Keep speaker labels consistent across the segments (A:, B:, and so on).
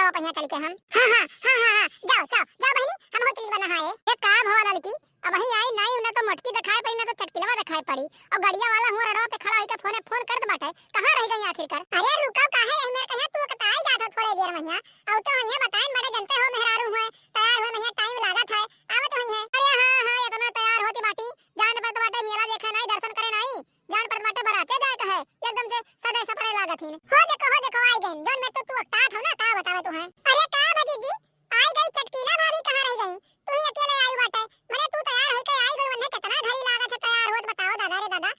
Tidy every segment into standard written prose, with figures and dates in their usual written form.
A: रहो पहिया चल के हम। हां जाओ जाओ जाओ बहनी हम हो चली बना है ये का भवा लड़की अब वही आई नहीं उन्हें तो मटकी दिखाई पड़ी ना तो चटकिलवा दिखाई पड़ी और गड़िया वाला हुआ रड़वा पे खड़ा होके फोन करत बाटे कहां रह गई आखिरकार। अरे रुको काहे यही मेरे कहिया तू कताई जात हो थोड़े देर में और तो यहां बताएं बड़े जनते हो मेहरारू हुए तैयार हुए नहीं टाइम लागत है आवत वही है। अरे हां इतना तैयार होती बाटी जान पर बाटे मेला देखे नहीं दर्शन करे नहीं जान पर बाटे बराते जाए कहे एकदम से सदे सपरे लागत ही हो देखो आई गई जोन में तो तू अकतात हो ना का बतावे तू है। अरे का भजी जी आई गई चटकीला भाभी कहां रह गई तू ही अकेले आई बाटे मने तू तैयार होके आई गई वन्ने कितना घड़ी लागत है तैयार होत बताओ दादा रे दादा।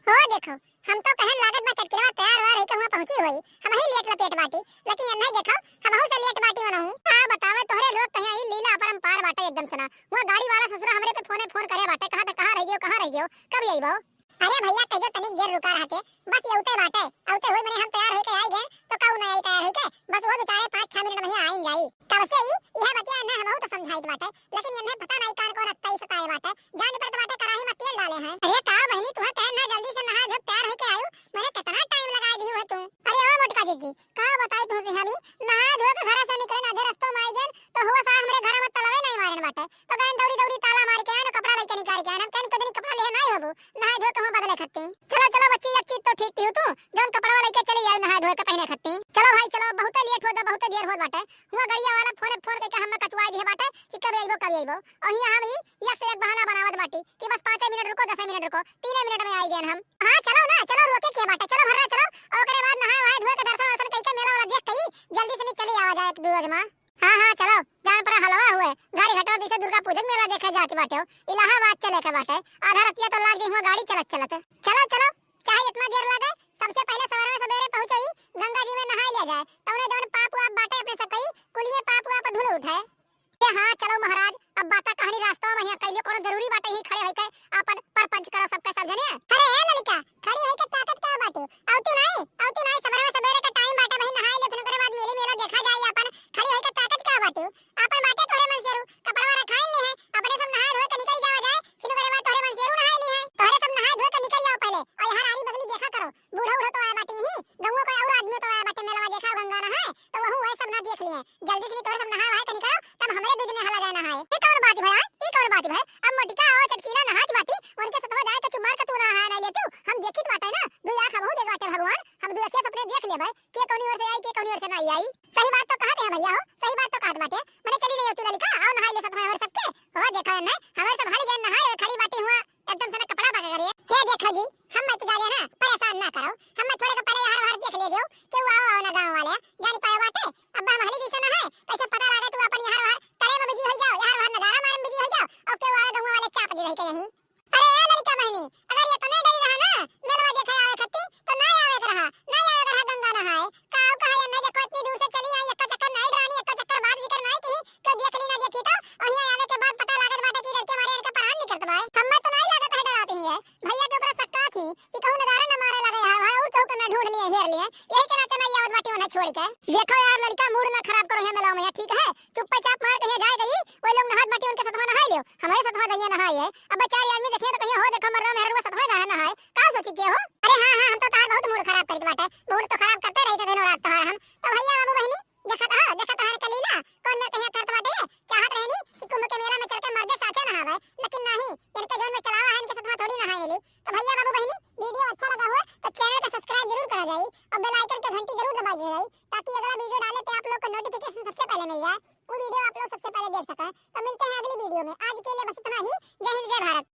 A: हो देखो हम तो कहन लागत बा चटकीला तैयार हो रही कहवा पहुंची होई हम ही लेट लपेट बाटी लेकिन ये नहीं देखो हम हूं से लेट बाटी वना हूं। हां बतावे तोहरे लोग कहीं ई लीला अपरंपार बाटे एकदम सना वो गाड़ी वाला ससुरा हमरे पे फोन करे बाटे कहां रह गयो कब आईबो। अरे भैया कजो तनिक देर रुका रहते बस ये उते बाटे औते होई मने हम तैयार होके आई गए तो काऊ ना आई तैयार होके बस वो बेचारे 5-6 मिनट में ही आइन जाई कब से ही यह बतिया ना हम तो समझाई बाटे लेकिन इन्हें पता नहीं कान को रखता ही सताए बाटे जाने पर तो बाटे कराही में तेल डाले हैं। अरे का बहनी तू कह ना जल्दी से नहा धो तैयार होके आयु मैंने कितना टाइम लगा दी है तू। अरे ओ मोटका जी का बताई तू से हमी नहा धो के घर से निकले ना आधे रास्ते में आई गए तो हुआ सा हमरे घर में तलवे नहीं मारन बाटे तो गन दौड़ी ताला मार के आन कपड़ा लेके निकाल के आन हम कन कदनी कपड़ा ले नहीं होबू नहा धो के हम बदले खत्ती। चलो बच्ची एक चीज तो ठीक थी तू जोन कपड़ा लेके चली आई नहा धो के पहने खत्ती। चलो भाई चलो बहुत लेट हो बहुत देर हो बाटे हुआ गड़िया वाला फोन के हम कचवाई दिए बाटे कि कब आइबो और यहां हम एक से एक बहाना बनावत बाटी कि बस 5 मिनट रुको 10 मिनट रुको 3 मिनट में आई गए हम। हां चलो ना चलो रोके के बाटे चलो भर्रा चलो और ओकरे बाद नहा धो के दर्शन कई के मेला वाला देख कई जल्दी से चली आवा जाए एक दो रोज में। हां चलो जान पर हलवा हुए गाड़ी हटाओ दिसे दुर्गा पूजन मेला देखे जाती बाटे इलाहाबाद चले के बाटे आधा रतिया तो लाग दी हुआ गाड़ी चलत चलो चाहे इतना देर लगे सबसे पहले सवेरे पहुंचई गंगा जी में नहा लिया जाए तौने जवन पाप आप बाटे अपने सकई कुलिए पाप आप धुल उठाए। हां चलो महाराज अब बाता कहानी रास्ता में यहां कइयो कोनो जरूरी बाटे ही खड़े होई के अपन परपंच करो सबके समझने। अरे ए ललिका खड़ी होई के ताकत का बाटे औती नहीं सवेरे के टाइम बाटे वही नहाई ले फिर ओकरे बाद मेला देखा जाई अपन खड़ी होई के ताकत का बाटे अपन बाटे तोरे मन सेरू कपड़ा रखाई ले है अपने सब नहा धो के निकल जावा जाए फिर ओकरे बाद तोरे मन सेरू नहाई ले है तोरे सब नहा धो के निकल जाओ पहले और यहां आरी बगली देखा करो बूढ़ा तो आया बाटे ही गौवा कोई और आदमी तो आया बाटे मेला देखा गंगा नहाए तो वहु वही सब ना देख लिए जल्दी से तोरे सब नहा वाए के निकलो तब हमरे दो जने हला जाना है। ई कौन बात भाई अब मटिका और चटकीला नहात बाटी उनके सतवा जाए तो चुमार का तू ना है नहीं लेतू हम देखित बाटे ना दो आंख बहुत देख बाटे भगवान हम दो आंखें अपने देख ले भाई के कौनी ओर से आई के कौनी ओर से नहीं आई। सही बात तो कहते हैं भैया हो सही बात तो कहत बाटे मैंने चली नहीं होती ललिका आओ नहाई ले सतवा और सबके हो देखो ना हमारे सब हाली गए नहाए खड़ी बाटी हुआ एकदम से कपड़ा पका करिए ये देखो जी हम मत जा ना परेशान ना करो हम थोड़े को पहले हर देख ले दियो कि आओ ना गांव वाले जानी पाए बाटे अब हम हाली जैसे ना है कैसे पता लगे तू अपन यहां तले में बिजी हो जाओ यहां नजारा मारन बिजी हो जाओ और के वाले गांव वाले चाप दे रही के यहीं। अरे ए लड़का बहनी अगर ये तो नहीं डरी रहा ना मेलवा देखा आवे खत्ती तो नहीं आवे गंगा नहाए काऊ कहा ये नहीं देखो इतनी दूर से चली आई एक चक्कर नहीं रानी एक चक्कर बाद जिक्र नहीं की तो देख ली ना देखी तो और यहां आवे के बाद पता लागत बाटे कि लड़के मारे इनके परान नहीं करत भाई हम तो नहीं लागत है डराती है भैया के ऊपर सक्का थी कि कहूं नजारा न मारे लगे यार भाई और तो करना ढूंढ लिए हेर लिए यही के नाते नहीं आवत बाटी उन्हें छोड़ के देखो यार लड़का मूड ना खराब करो है मेला में ठीक है चुपचाप मार के जाए गई वो लोग नहात बाटी उनके साथ नहा लियो हमारे साथ दैया नहाए अब बेचारे आदमी देखिए तो कहीं हो देखो मरना मेहर में साथ नहाए का सोची के हो। अरे हां हम तो तार बहुत मूड खराब करत बाटे मूड तो खराब करते रहते दिनों रात तोहार हम तो भैया बाबू बहनी देखा तोहार कलीला कौन न कहीं करत बाटे चाहत रहनी कि कुंभ के मेला में चल के मर्दे साथे नहावे लेकिन नहीं इनके जोन में चलावा है इनके साथ थोड़ी नहाए मिली। तो भैया बाबू बहनी वीडियो अच्छा लगा हो तो चैनल को सब्सक्राइब जरूर करा जाए और बेल आइकन की घंटी जरूर दबा जाए ताकि अगला वीडियो डाले पे आप लोग को नोटिफिकेशन सबसे पहले मिल जाए वो वीडियो आप लोग सबसे पहले देख सकें। तो मिलते हैं अगली वीडियो में आज के लिए बस इतना ही। जय हिंद जय भारत।